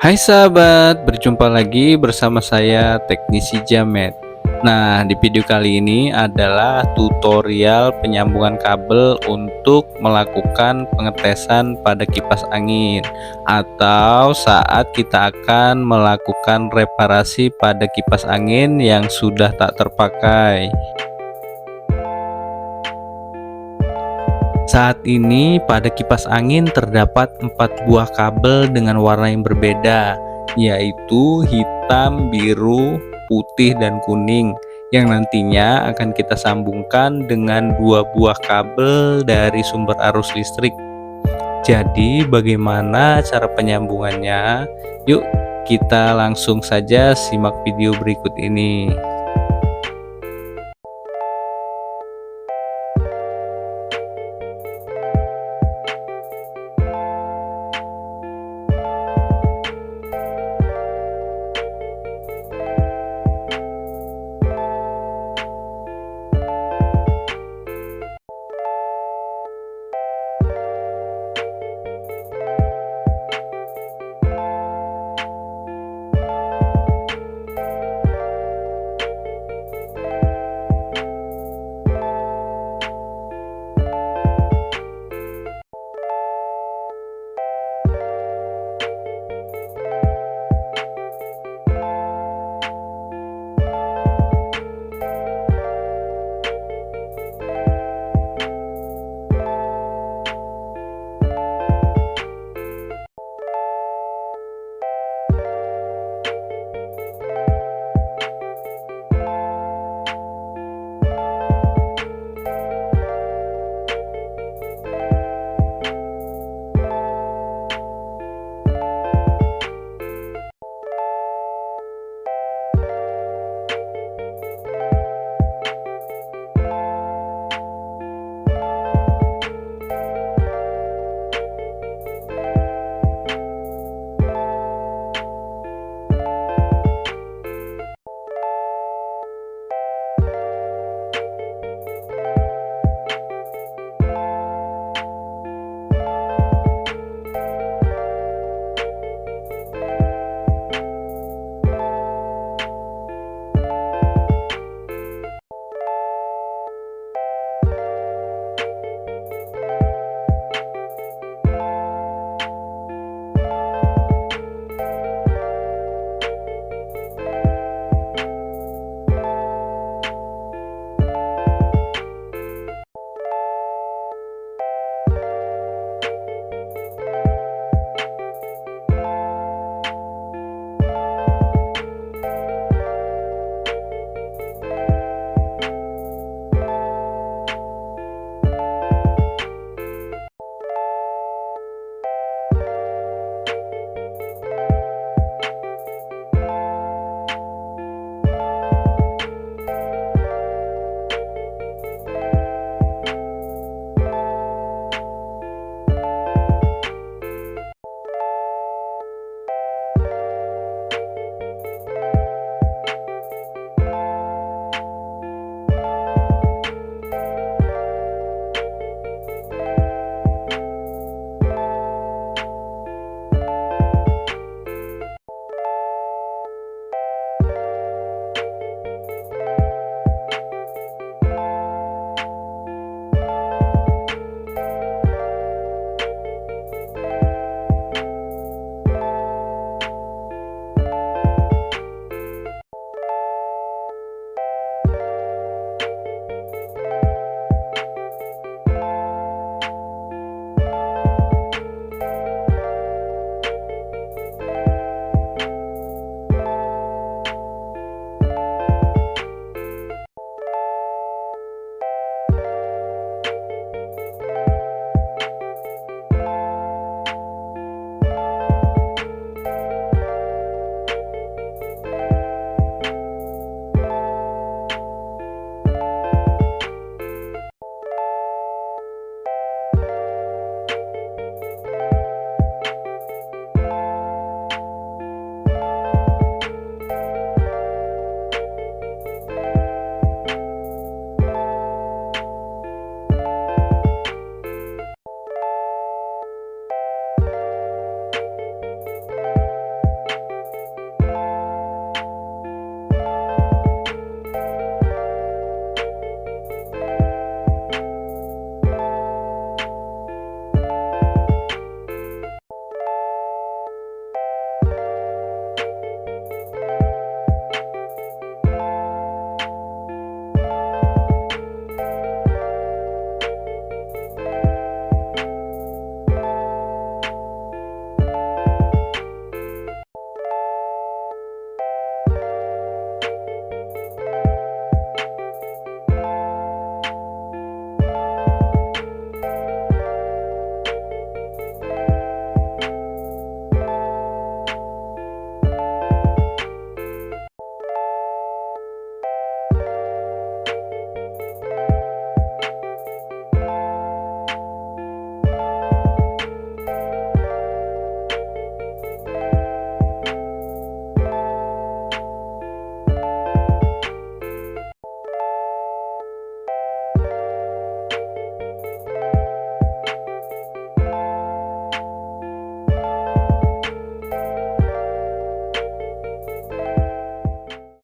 Hai sahabat, berjumpa lagi bersama saya teknisijamet. Nah, di video kali ini adalah tutorial penyambungan kabel untuk melakukan pengetesan pada kipas angin atau saat kita akan melakukan reparasi pada kipas angin yang sudah tak terpakai. Saat ini pada kipas angin terdapat 4 buah kabel dengan warna yang berbeda, yaitu hitam, biru, putih, dan kuning, yang nantinya akan kita sambungkan dengan 2 buah kabel dari sumber arus listrik. Jadi bagaimana cara penyambungannya? Yuk kita langsung saja simak video berikut ini.